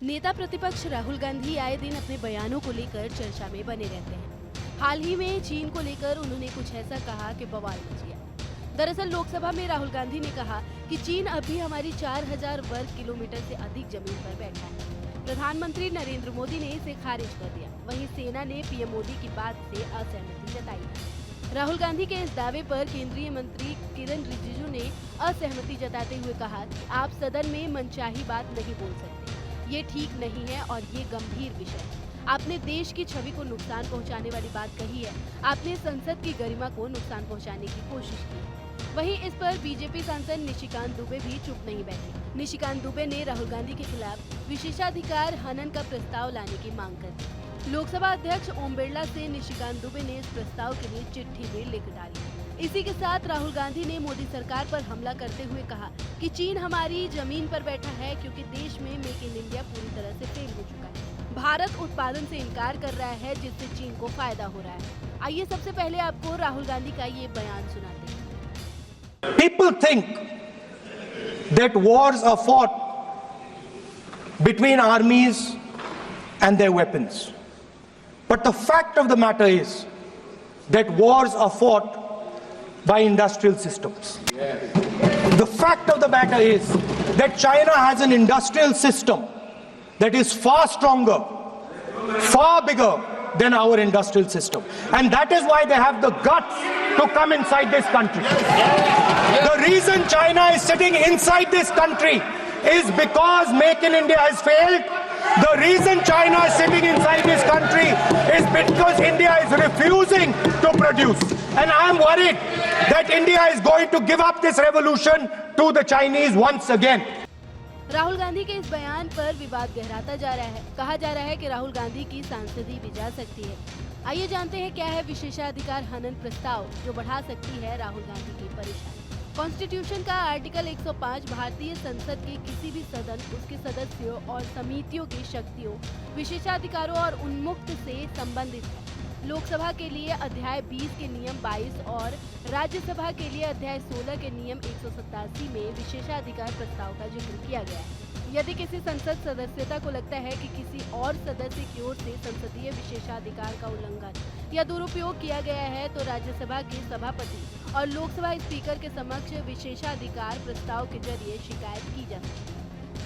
नेता प्रतिपक्ष राहुल गांधी आए दिन अपने बयानों को लेकर चर्चा में बने रहते हैं। हाल ही में चीन को लेकर उन्होंने कुछ ऐसा कहा कि बवाल मच गया। दरअसल लोकसभा में राहुल गांधी ने कहा कि चीन अभी हमारी 4000 वर्ग किलोमीटर से अधिक जमीन पर बैठा है। प्रधानमंत्री नरेंद्र मोदी ने इसे खारिज कर दिया। वहीं सेना ने पीएम मोदी की बात से असहमति जताई है। राहुल गांधी के इस दावे पर केंद्रीय मंत्री किरण रिजिजू ने असहमति जताते हुए कहा कि आप सदन में मनचाही बात नहीं बोल सकते, ये ठीक नहीं है और ये गंभीर विषय है। आपने देश की छवि को नुकसान पहुंचाने वाली बात कही है। आपने संसद की गरिमा को नुकसान पहुंचाने की कोशिश की है। वहीं इस पर बीजेपी सांसद निशिकांत दुबे भी चुप नहीं बैठे। निशिकांत दुबे ने राहुल गांधी के खिलाफ विशेषाधिकार हनन का प्रस्ताव लाने की मांग कर दी। लोकसभा अध्यक्ष ओम बिरला से निशिकांत दुबे ने इस प्रस्ताव के लिए चिट्ठी भी लिख डाली। इसी के साथ राहुल गांधी ने मोदी सरकार पर हमला करते हुए कहा कि चीन हमारी जमीन पर बैठा है क्योंकि देश में मेक इन इंडिया पूरी तरह से फेल हो चुका है। भारत उत्पादन से इनकार कर रहा है जिससे चीन को फायदा हो रहा है। आइए सबसे पहले आपको राहुल गांधी का ये बयान सुनाते हैं। People think that wars are fought between armies and their weapons. But the fact of the matter is that wars are fought by industrial systems. The fact of the matter is that China has an industrial system that is far stronger, far bigger than our industrial system. And that is why they have the guts to come inside this country. The reason China is sitting inside this country is because Make in India has failed. The reason China is sitting inside this country is because India is refusing to produce. And I am worried that India is going to give up this revolution to the Chinese once again. Rahul Gandhi के इस बयान पर विवाद गहराता जा रहा है। कहा जा रहा है कि राहुल गांधी की सांसदी भी जा सकती है। आइए जानते हैं क्या है विशेषाधिकार हनन प्रस्ताव जो बढ़ा सकती है राहुल गांधी की परेशानी। कॉन्स्टिट्यूशन का आर्टिकल 105 भारतीय संसद के किसी भी सदन, उसके सदस्यों और समितियों की शक्तियों, विशेषाधिकारों और उन्मुक्त से संबंधित है। लोकसभा के लिए अध्याय 20 के नियम 22 और राज्यसभा के लिए अध्याय 16 के नियम 187 में विशेषाधिकार प्रस्ताव का जिक्र किया गया है। यदि किसी संसद सदस्यता को लगता है कि किसी और सदस्य की ओर से संसदीय विशेषाधिकार का उल्लंघन या दुरुपयोग किया गया है तो राज्यसभा के सभापति और लोकसभा स्पीकर के समक्ष विशेषाधिकार प्रस्ताव के जरिए शिकायत की जा सकती है।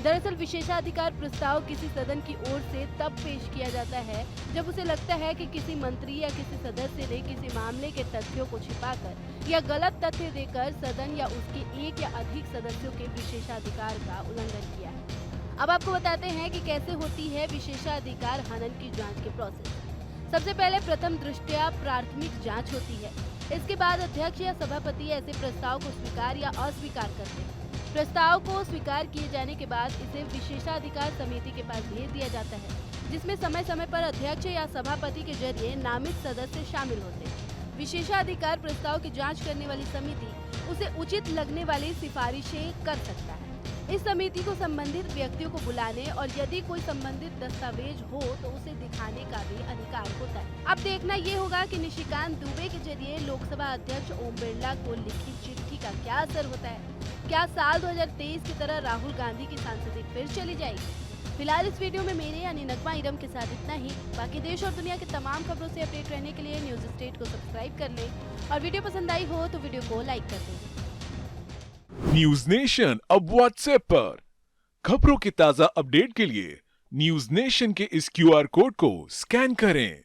दरअसल विशेषाधिकार प्रस्ताव किसी सदन की ओर से तब पेश किया जाता है जब उसे लगता है कि किसी मंत्री या किसी सदस्य ने किसी मामले के तथ्यों को छिपाकर या गलत तथ्य देकर सदन या उसके एक या अधिक सदस्यों के विशेषाधिकार का उल्लंघन किया है। अब आपको बताते हैं कि कैसे होती है विशेषाधिकार हनन की जांच के प्रोसेस। सबसे पहले प्रथम दृष्टया प्राथमिक जांच होती है। इसके बाद अध्यक्ष या सभापति ऐसे प्रस्ताव को स्वीकार या अस्वीकार करते हैं। प्रस्ताव को स्वीकार किए जाने के बाद इसे विशेषाधिकार समिति के पास भेज दिया जाता है, जिसमें समय समय पर अध्यक्ष या सभापति के जरिए नामित सदस्य शामिल होते हैं। विशेषाधिकार प्रस्ताव की जांच करने वाली समिति उसे उचित लगने वाली सिफारिशें कर सकता है। इस समिति को संबंधित व्यक्तियों को बुलाने और यदि कोई संबंधित दस्तावेज हो तो उसे दिखाने का भी अधिकार होता है। अब देखना ये होगा कि निशिकांत दुबे के जरिए लोकसभा अध्यक्ष ओम बिरला को लिखी चिट्ठी का क्या असर होता है। क्या साल 2023 की तरह राहुल गांधी की सांसदी फिर चली जाएगी? फिलहाल इस वीडियो में मेरे यानी नगमा इरम के साथ इतना ही। बाकी देश और दुनिया के तमाम खबरों से अपडेट रहने के लिए न्यूज स्टेट को सब्सक्राइब कर लें और वीडियो पसंद आई हो तो वीडियो को लाइक कर दें। न्यूज नेशन अब व्हाट्सएप पर खबरों की ताजा अपडेट के लिए न्यूज नेशन के इस QR कोड को स्कैन करें।